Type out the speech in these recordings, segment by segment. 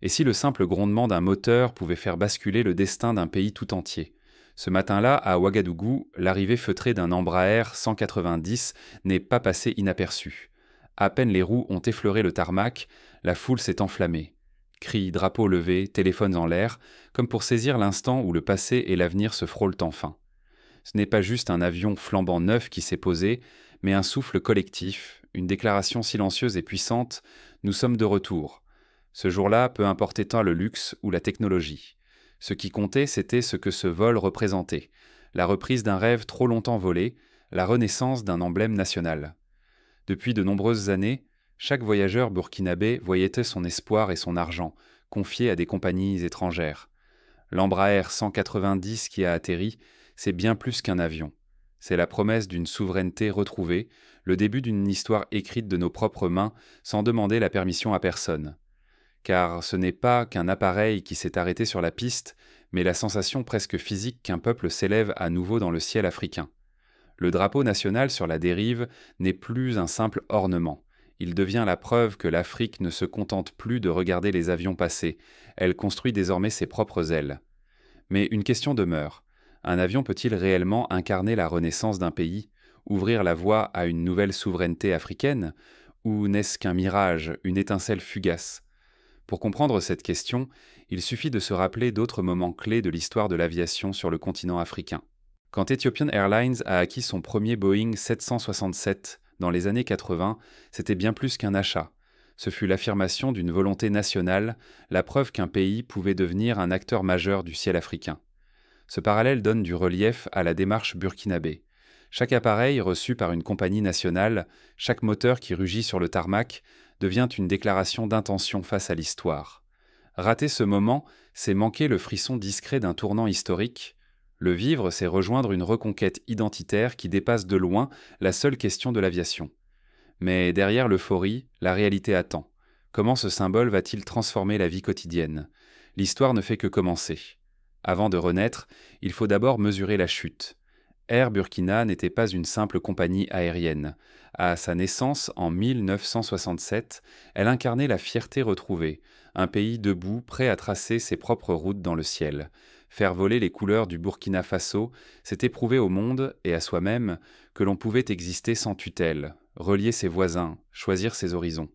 Et si le simple grondement d'un moteur pouvait faire basculer le destin d'un pays tout entier? Ce matin-là, à Ouagadougou, l'arrivée feutrée d'un Embraer 190 n'est pas passée inaperçue. À peine les roues ont effleuré le tarmac, la foule s'est enflammée. Cris, drapeaux levés, téléphones en l'air, comme pour saisir l'instant où le passé et l'avenir se frôlent enfin. Ce n'est pas juste un avion flambant neuf qui s'est posé, mais un souffle collectif, une déclaration silencieuse et puissante: nous sommes de retour. Ce jour-là, peu importait tant le luxe ou la technologie. Ce qui comptait, c'était ce que ce vol représentait: la reprise d'un rêve trop longtemps volé, la renaissance d'un emblème national. Depuis de nombreuses années, chaque voyageur burkinabé voyait son espoir et son argent confiés à des compagnies étrangères. L'Embraer 190 qui a atterri, c'est bien plus qu'un avion. C'est la promesse d'une souveraineté retrouvée, le début d'une histoire écrite de nos propres mains sans demander la permission à personne. Car ce n'est pas qu'un appareil qui s'est arrêté sur la piste, mais la sensation presque physique qu'un peuple s'élève à nouveau dans le ciel africain. Le drapeau national sur la dérive n'est plus un simple ornement. Il devient la preuve que l'Afrique ne se contente plus de regarder les avions passer, elle construit désormais ses propres ailes. Mais une question demeure. Un avion peut-il réellement incarner la renaissance d'un pays, ouvrir la voie à une nouvelle souveraineté africaine, ou n'est-ce qu'un mirage, une étincelle fugace? Pour comprendre cette question, il suffit de se rappeler d'autres moments clés de l'histoire de l'aviation sur le continent africain. Quand Ethiopian Airlines a acquis son premier Boeing 767 dans les années 80, c'était bien plus qu'un achat. Ce fut l'affirmation d'une volonté nationale, la preuve qu'un pays pouvait devenir un acteur majeur du ciel africain. Ce parallèle donne du relief à la démarche burkinabé. Chaque appareil reçu par une compagnie nationale, chaque moteur qui rugit sur le tarmac, devient une déclaration d'intention face à l'histoire. Rater ce moment, c'est manquer le frisson discret d'un tournant historique. Le vivre, c'est rejoindre une reconquête identitaire qui dépasse de loin la seule question de l'aviation. Mais derrière l'euphorie, la réalité attend. Comment ce symbole va-t-il transformer la vie quotidienne? L'histoire ne fait que commencer. Avant de renaître, il faut d'abord mesurer la chute. Air Burkina n'était pas une simple compagnie aérienne. À sa naissance, en 1967, elle incarnait la fierté retrouvée, un pays debout, prêt à tracer ses propres routes dans le ciel. Faire voler les couleurs du Burkina Faso, c'était prouver au monde et à soi-même que l'on pouvait exister sans tutelle, relier ses voisins, choisir ses horizons.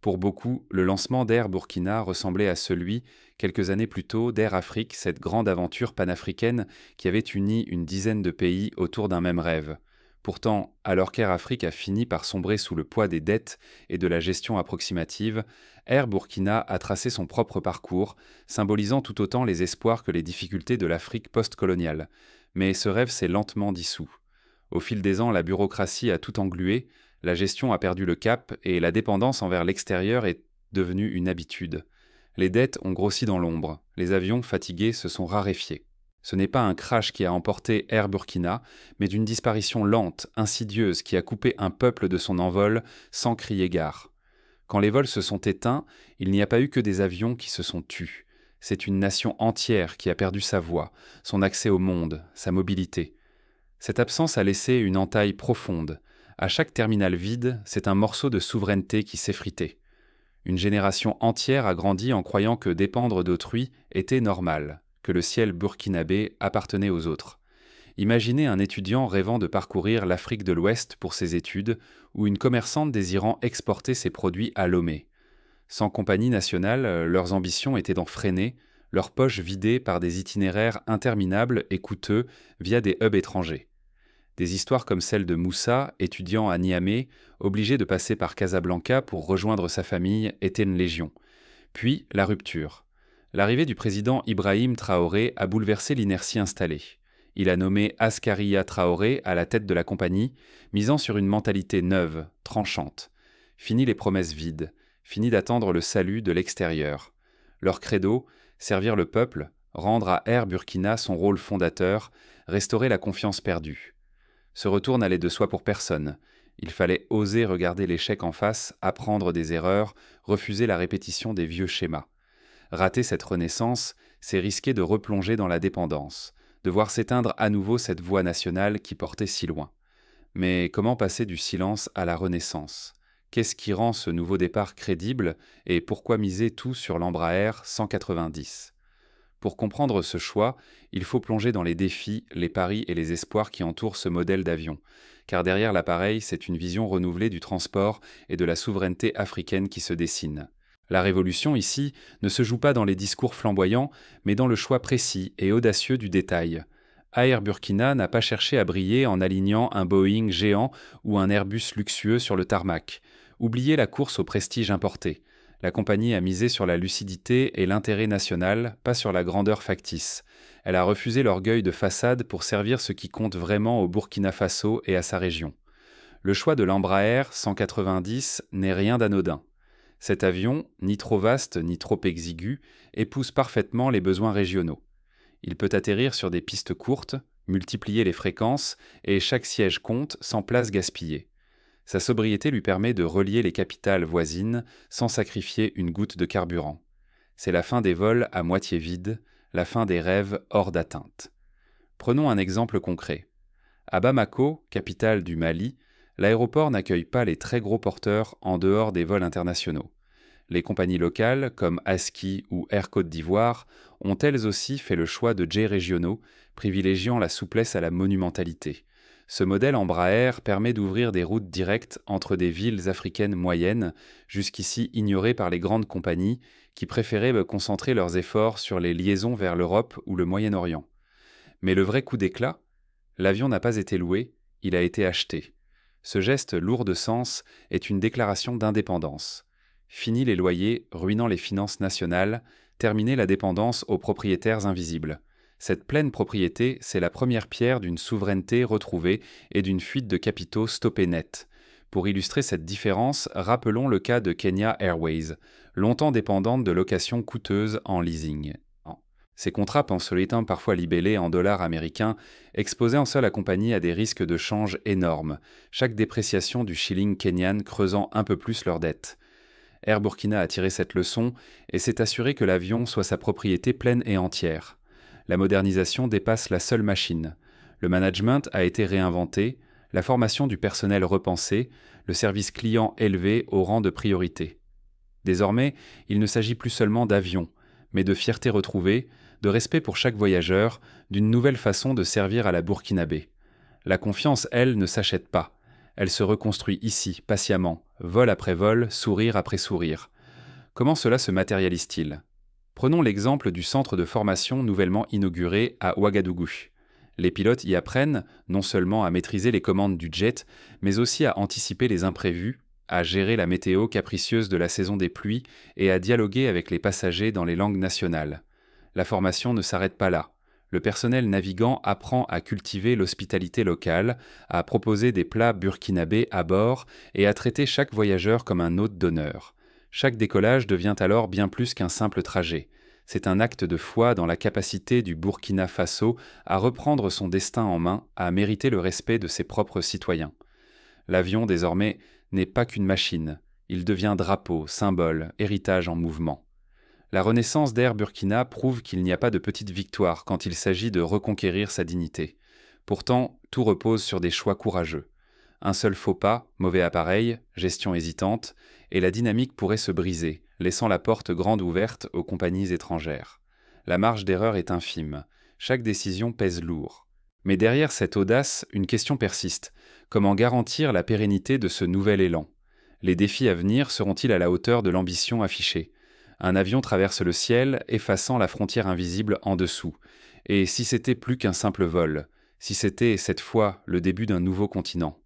Pour beaucoup, le lancement d'Air Burkina ressemblait à celui, quelques années plus tôt, d'Air Afrique, cette grande aventure panafricaine qui avait uni une dizaine de pays autour d'un même rêve. Pourtant, alors qu'Air Afrique a fini par sombrer sous le poids des dettes et de la gestion approximative, Air Burkina a tracé son propre parcours, symbolisant tout autant les espoirs que les difficultés de l'Afrique post-coloniale. Mais ce rêve s'est lentement dissous. Au fil des ans, la bureaucratie a tout englué, la gestion a perdu le cap et la dépendance envers l'extérieur est devenue une habitude. Les dettes ont grossi dans l'ombre, les avions fatigués se sont raréfiés. Ce n'est pas un crash qui a emporté Air Burkina, mais d'une disparition lente, insidieuse, qui a coupé un peuple de son envol sans crier gare. Quand les vols se sont éteints, il n'y a pas eu que des avions qui se sont tus. C'est une nation entière qui a perdu sa voix, son accès au monde, sa mobilité. Cette absence a laissé une entaille profonde. À chaque terminal vide, c'est un morceau de souveraineté qui s'effritait. Une génération entière a grandi en croyant que dépendre d'autrui était normal, que le ciel burkinabé appartenait aux autres. Imaginez un étudiant rêvant de parcourir l'Afrique de l'Ouest pour ses études, ou une commerçante désirant exporter ses produits à Lomé. Sans compagnie nationale, leurs ambitions étaient donc freinées, leurs poches vidées par des itinéraires interminables et coûteux via des hubs étrangers. Des histoires comme celle de Moussa, étudiant à Niamey, obligé de passer par Casablanca pour rejoindre sa famille, étaient une légion. Puis, la rupture. L'arrivée du président Ibrahim Traoré a bouleversé l'inertie installée. Il a nommé Askaria Traoré à la tête de la compagnie, misant sur une mentalité neuve, tranchante. Fini les promesses vides, fini d'attendre le salut de l'extérieur. Leur credo, servir le peuple, rendre à Air Burkina son rôle fondateur, restaurer la confiance perdue. Ce retour n'allait de soi pour personne. Il fallait oser regarder l'échec en face, apprendre des erreurs, refuser la répétition des vieux schémas. Rater cette renaissance, c'est risquer de replonger dans la dépendance, de voir s'éteindre à nouveau cette voix nationale qui portait si loin. Mais comment passer du silence à la renaissance? Qu'est-ce qui rend ce nouveau départ crédible et pourquoi miser tout sur l'Embraer 190? Pour comprendre ce choix, il faut plonger dans les défis, les paris et les espoirs qui entourent ce modèle d'avion. Car derrière l'appareil, c'est une vision renouvelée du transport et de la souveraineté africaine qui se dessine. La révolution ici ne se joue pas dans les discours flamboyants, mais dans le choix précis et audacieux du détail. Air Burkina n'a pas cherché à briller en alignant un Boeing géant ou un Airbus luxueux sur le tarmac. Oubliez la course au prestige importé. La compagnie a misé sur la lucidité et l'intérêt national, pas sur la grandeur factice. Elle a refusé l'orgueil de façade pour servir ce qui compte vraiment au Burkina Faso et à sa région. Le choix de l'Embraer 190 n'est rien d'anodin. Cet avion, ni trop vaste ni trop exigu, épouse parfaitement les besoins régionaux. Il peut atterrir sur des pistes courtes, multiplier les fréquences, et chaque siège compte sans place gaspillée. Sa sobriété lui permet de relier les capitales voisines sans sacrifier une goutte de carburant. C'est la fin des vols à moitié vides, la fin des rêves hors d'atteinte. Prenons un exemple concret. À Bamako, capitale du Mali, l'aéroport n'accueille pas les très gros porteurs en dehors des vols internationaux. Les compagnies locales, comme ASKI ou Air Côte d'Ivoire, ont elles aussi fait le choix de jets régionaux, privilégiant la souplesse à la monumentalité. Ce modèle Embraer permet d'ouvrir des routes directes entre des villes africaines moyennes, jusqu'ici ignorées par les grandes compagnies, qui préféraient concentrer leurs efforts sur les liaisons vers l'Europe ou le Moyen-Orient. Mais le vrai coup d'éclat? L'avion n'a pas été loué, il a été acheté. Ce geste lourd de sens est une déclaration d'indépendance. Fini les loyers ruinant les finances nationales, terminer la dépendance aux propriétaires invisibles. Cette pleine propriété, c'est la première pierre d'une souveraineté retrouvée et d'une fuite de capitaux stoppée net. Pour illustrer cette différence, rappelons le cas de Kenya Airways, longtemps dépendante de locations coûteuses en leasing. Ces contrats penséliens parfois libellés en dollars américains exposaient en soi la compagnie à des risques de change énormes, chaque dépréciation du shilling kenyan creusant un peu plus leurs dettes. Air Burkina a tiré cette leçon et s'est assuré que l'avion soit sa propriété pleine et entière. La modernisation dépasse la seule machine. Le management a été réinventé, la formation du personnel repensée, le service client élevé au rang de priorité. Désormais, il ne s'agit plus seulement d'avions, mais de fierté retrouvée, de respect pour chaque voyageur, d'une nouvelle façon de servir à la Burkinabé. La confiance, elle, ne s'achète pas. Elle se reconstruit ici, patiemment, vol après vol, sourire après sourire. Comment cela se matérialise-t-il? Prenons l'exemple du centre de formation nouvellement inauguré à Ouagadougou. Les pilotes y apprennent non seulement à maîtriser les commandes du jet, mais aussi à anticiper les imprévus, à gérer la météo capricieuse de la saison des pluies et à dialoguer avec les passagers dans les langues nationales. La formation ne s'arrête pas là. Le personnel navigant apprend à cultiver l'hospitalité locale, à proposer des plats burkinabés à bord et à traiter chaque voyageur comme un hôte d'honneur. Chaque décollage devient alors bien plus qu'un simple trajet. C'est un acte de foi dans la capacité du Burkina Faso à reprendre son destin en main, à mériter le respect de ses propres citoyens. L'avion, désormais, n'est pas qu'une machine. Il devient drapeau, symbole, héritage en mouvement. La renaissance d'Air Burkina prouve qu'il n'y a pas de petite victoire quand il s'agit de reconquérir sa dignité. Pourtant, tout repose sur des choix courageux. Un seul faux pas, mauvais appareil, gestion hésitante, et la dynamique pourrait se briser, laissant la porte grande ouverte aux compagnies étrangères. La marge d'erreur est infime. Chaque décision pèse lourd. Mais derrière cette audace, une question persiste. Comment garantir la pérennité de ce nouvel élan? Les défis à venir seront-ils à la hauteur de l'ambition affichée? Un avion traverse le ciel, effaçant la frontière invisible en dessous. Et si c'était plus qu'un simple vol? Si c'était, cette fois, le début d'un nouveau continent?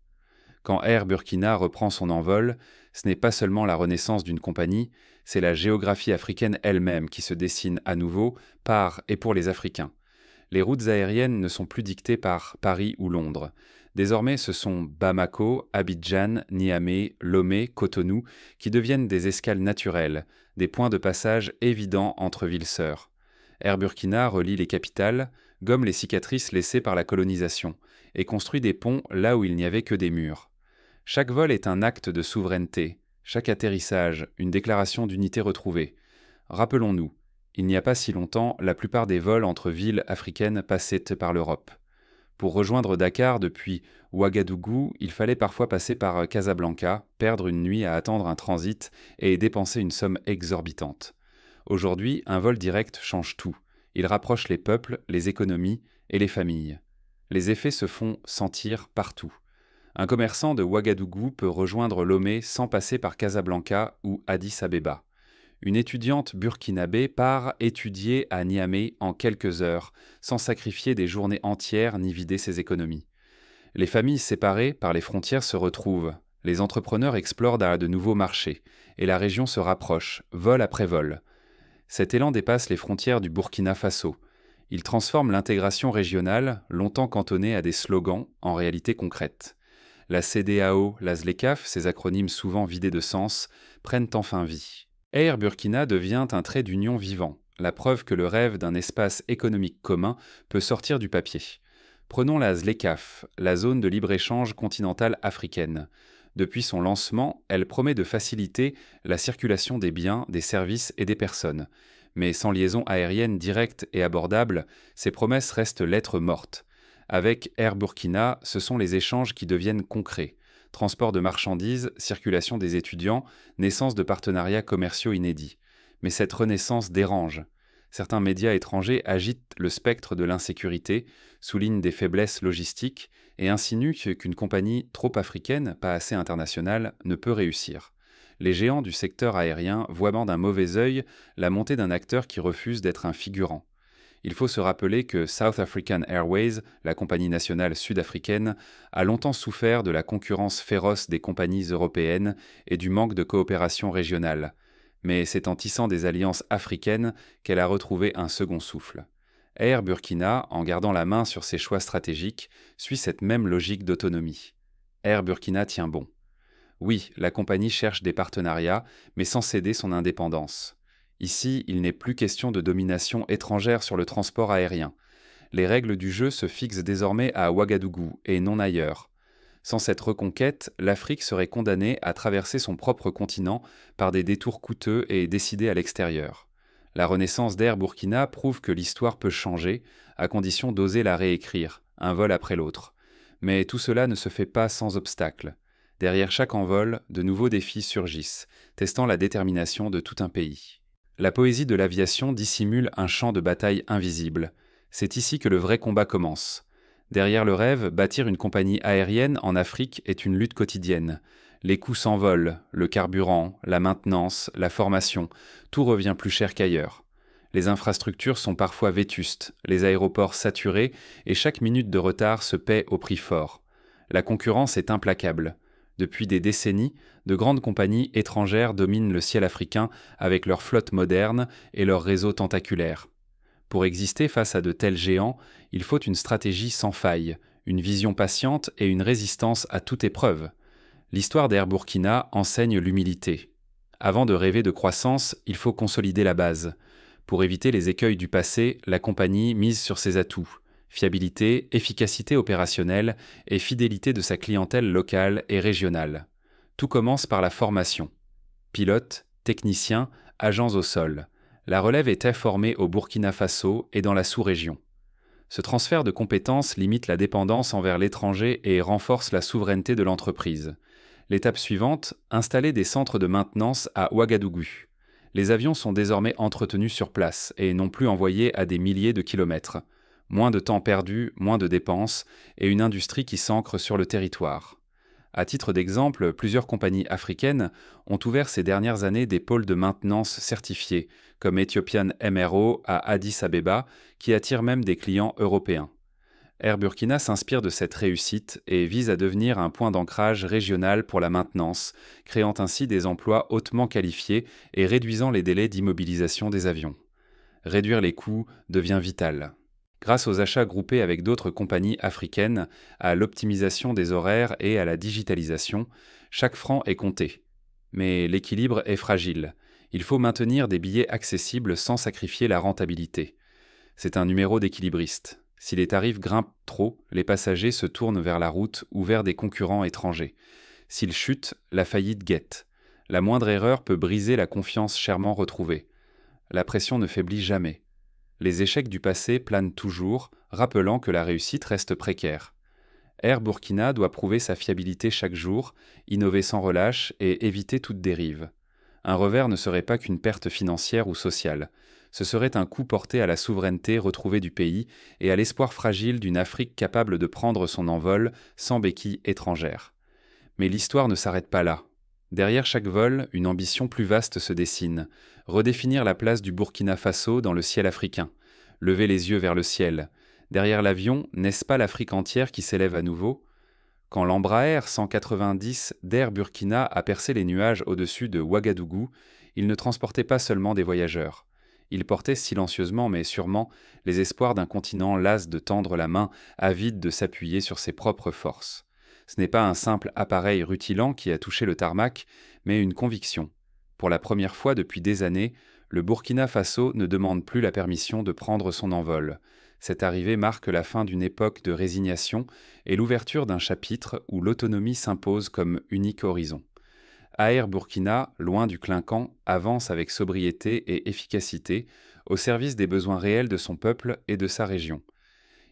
Quand Air Burkina reprend son envol, ce n'est pas seulement la renaissance d'une compagnie, c'est la géographie africaine elle-même qui se dessine à nouveau par et pour les Africains. Les routes aériennes ne sont plus dictées par Paris ou Londres. Désormais, ce sont Bamako, Abidjan, Niamey, Lomé, Cotonou qui deviennent des escales naturelles, des points de passage évidents entre villes sœurs. Air Burkina relie les capitales, gomme les cicatrices laissées par la colonisation, et construit des ponts là où il n'y avait que des murs. Chaque vol est un acte de souveraineté, chaque atterrissage, une déclaration d'unité retrouvée. Rappelons-nous, il n'y a pas si longtemps, la plupart des vols entre villes africaines passaient par l'Europe. Pour rejoindre Dakar depuis Ouagadougou, il fallait parfois passer par Casablanca, perdre une nuit à attendre un transit et dépenser une somme exorbitante. Aujourd'hui, un vol direct change tout. Il rapproche les peuples, les économies et les familles. Les effets se font sentir partout. Un commerçant de Ouagadougou peut rejoindre Lomé sans passer par Casablanca ou Addis Abeba. Une étudiante burkinabé part étudier à Niamey en quelques heures, sans sacrifier des journées entières ni vider ses économies. Les familles séparées par les frontières se retrouvent, les entrepreneurs explorent de nouveaux marchés, et la région se rapproche, vol après vol. Cet élan dépasse les frontières du Burkina Faso. Il transforme l'intégration régionale, longtemps cantonnée à des slogans, en réalité concrète. La CEDEAO, la ZLECAf, ces acronymes souvent vidés de sens, prennent enfin vie. Air Burkina devient un trait d'union vivant, la preuve que le rêve d'un espace économique commun peut sortir du papier. Prenons la ZLECAf, la zone de libre-échange continentale africaine. Depuis son lancement, elle promet de faciliter la circulation des biens, des services et des personnes. Mais sans liaison aérienne directe et abordable, ces promesses restent lettres mortes. Avec Air Burkina, ce sont les échanges qui deviennent concrets. Transport de marchandises, circulation des étudiants, naissance de partenariats commerciaux inédits. Mais cette renaissance dérange. Certains médias étrangers agitent le spectre de l'insécurité, soulignent des faiblesses logistiques et insinuent qu'une compagnie trop africaine, pas assez internationale, ne peut réussir. Les géants du secteur aérien voient d'un mauvais œil la montée d'un acteur qui refuse d'être un figurant. Il faut se rappeler que South African Airways, la compagnie nationale sud-africaine, a longtemps souffert de la concurrence féroce des compagnies européennes et du manque de coopération régionale. Mais c'est en tissant des alliances africaines qu'elle a retrouvé un second souffle. Air Burkina, en gardant la main sur ses choix stratégiques, suit cette même logique d'autonomie. Air Burkina tient bon. Oui, la compagnie cherche des partenariats, mais sans céder son indépendance. Ici, il n'est plus question de domination étrangère sur le transport aérien. Les règles du jeu se fixent désormais à Ouagadougou et non ailleurs. Sans cette reconquête, l'Afrique serait condamnée à traverser son propre continent par des détours coûteux et décidés à l'extérieur. La renaissance d'Air Burkina prouve que l'histoire peut changer, à condition d'oser la réécrire, un vol après l'autre. Mais tout cela ne se fait pas sans obstacle. Derrière chaque envol, de nouveaux défis surgissent, testant la détermination de tout un pays. La poésie de l'aviation dissimule un champ de bataille invisible. C'est ici que le vrai combat commence. Derrière le rêve, bâtir une compagnie aérienne en Afrique est une lutte quotidienne. Les coûts s'envolent, le carburant, la maintenance, la formation, tout revient plus cher qu'ailleurs. Les infrastructures sont parfois vétustes, les aéroports saturés, et chaque minute de retard se paie au prix fort. La concurrence est implacable. Depuis des décennies, de grandes compagnies étrangères dominent le ciel africain avec leurs flottes modernes et leurs réseaux tentaculaires. Pour exister face à de tels géants, il faut une stratégie sans faille, une vision patiente et une résistance à toute épreuve. L'histoire d'Air Burkina enseigne l'humilité. Avant de rêver de croissance, il faut consolider la base. Pour éviter les écueils du passé, la compagnie mise sur ses atouts. Fiabilité, efficacité opérationnelle et fidélité de sa clientèle locale et régionale. Tout commence par la formation. Pilotes, techniciens, agents au sol. La relève est informée au Burkina Faso et dans la sous-région. Ce transfert de compétences limite la dépendance envers l'étranger et renforce la souveraineté de l'entreprise. L'étape suivante, installer des centres de maintenance à Ouagadougou. Les avions sont désormais entretenus sur place et non plus envoyés à des milliers de kilomètres. Moins de temps perdu, moins de dépenses, et une industrie qui s'ancre sur le territoire. À titre d'exemple, plusieurs compagnies africaines ont ouvert ces dernières années des pôles de maintenance certifiés, comme Ethiopian MRO à Addis Abeba, qui attirent même des clients européens. Air Burkina s'inspire de cette réussite et vise à devenir un point d'ancrage régional pour la maintenance, créant ainsi des emplois hautement qualifiés et réduisant les délais d'immobilisation des avions. Réduire les coûts devient vital. Grâce aux achats groupés avec d'autres compagnies africaines, à l'optimisation des horaires et à la digitalisation, chaque franc est compté. Mais l'équilibre est fragile. Il faut maintenir des billets accessibles sans sacrifier la rentabilité. C'est un numéro d'équilibriste. Si les tarifs grimpent trop, les passagers se tournent vers la route ou vers des concurrents étrangers. S'ils chutent, la faillite guette. La moindre erreur peut briser la confiance chèrement retrouvée. La pression ne faiblit jamais. Les échecs du passé planent toujours, rappelant que la réussite reste précaire. Air Burkina doit prouver sa fiabilité chaque jour, innover sans relâche et éviter toute dérive. Un revers ne serait pas qu'une perte financière ou sociale. Ce serait un coup porté à la souveraineté retrouvée du pays et à l'espoir fragile d'une Afrique capable de prendre son envol sans béquilles étrangères. Mais l'histoire ne s'arrête pas là. Derrière chaque vol, une ambition plus vaste se dessine. Redéfinir la place du Burkina Faso dans le ciel africain. Lever les yeux vers le ciel. Derrière l'avion, n'est-ce pas l'Afrique entière qui s'élève à nouveau ? Quand l'Embraer 190 d'Air Burkina a percé les nuages au-dessus de Ouagadougou, il ne transportait pas seulement des voyageurs. Il portait silencieusement mais sûrement les espoirs d'un continent las de tendre la main, avide de s'appuyer sur ses propres forces. Ce n'est pas un simple appareil rutilant qui a touché le tarmac, mais une conviction. Pour la première fois depuis des années, le Burkina Faso ne demande plus la permission de prendre son envol. Cette arrivée marque la fin d'une époque de résignation et l'ouverture d'un chapitre où l'autonomie s'impose comme unique horizon. Air Burkina, loin du clinquant, avance avec sobriété et efficacité au service des besoins réels de son peuple et de sa région.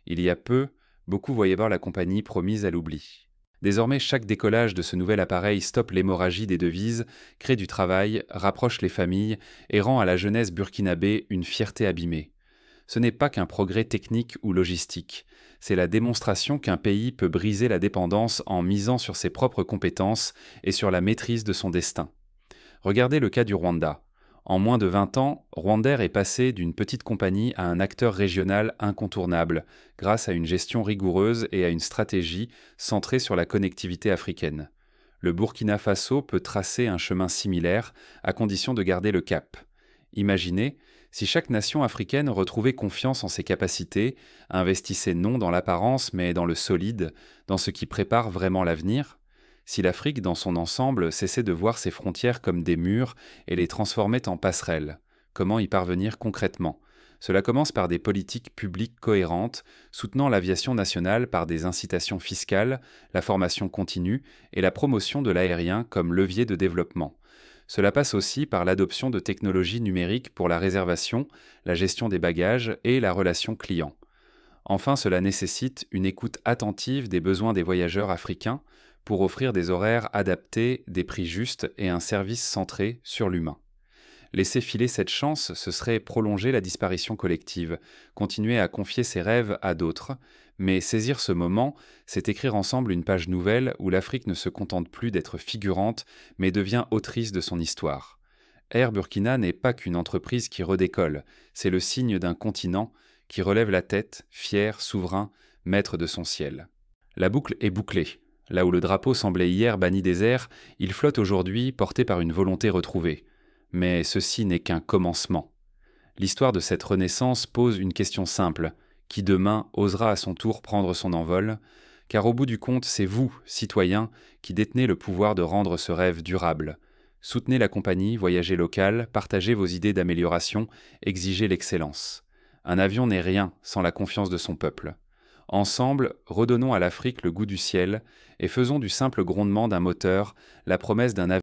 Il y a peu, beaucoup voyaient voir la compagnie promise à l'oubli. Désormais, chaque décollage de ce nouvel appareil stoppe l'hémorragie des devises, crée du travail, rapproche les familles et rend à la jeunesse burkinabé une fierté abîmée. Ce n'est pas qu'un progrès technique ou logistique, c'est la démonstration qu'un pays peut briser la dépendance en misant sur ses propres compétences et sur la maîtrise de son destin. Regardez le cas du Rwanda. En moins de 20 ans, Rwandair est passé d'une petite compagnie à un acteur régional incontournable, grâce à une gestion rigoureuse et à une stratégie centrée sur la connectivité africaine. Le Burkina Faso peut tracer un chemin similaire, à condition de garder le cap. Imaginez, si chaque nation africaine retrouvait confiance en ses capacités, investissait non dans l'apparence mais dans le solide, dans ce qui prépare vraiment l'avenir. Si l'Afrique dans son ensemble cessait de voir ses frontières comme des murs et les transformait en passerelles, comment y parvenir concrètement ? Cela commence par des politiques publiques cohérentes, soutenant l'aviation nationale par des incitations fiscales, la formation continue et la promotion de l'aérien comme levier de développement. Cela passe aussi par l'adoption de technologies numériques pour la réservation, la gestion des bagages et la relation client. Enfin, cela nécessite une écoute attentive des besoins des voyageurs africains pour offrir des horaires adaptés, des prix justes et un service centré sur l'humain. Laisser filer cette chance, ce serait prolonger la disparition collective, continuer à confier ses rêves à d'autres, mais saisir ce moment, c'est écrire ensemble une page nouvelle où l'Afrique ne se contente plus d'être figurante, mais devient autrice de son histoire. Air Burkina n'est pas qu'une entreprise qui redécolle, c'est le signe d'un continent qui relève la tête, fier, souverain, maître de son ciel. La boucle est bouclée. Là où le drapeau semblait hier banni des airs, il flotte aujourd'hui porté par une volonté retrouvée. Mais ceci n'est qu'un commencement. L'histoire de cette renaissance pose une question simple. Qui demain osera à son tour prendre son envol ? Car au bout du compte, c'est vous, citoyens, qui détenez le pouvoir de rendre ce rêve durable. Soutenez la compagnie, voyagez local, partagez vos idées d'amélioration, exigez l'excellence. Un avion n'est rien sans la confiance de son peuple. Ensemble, redonnons à l'Afrique le goût du ciel et faisons du simple grondement d'un moteur la promesse d'un avenir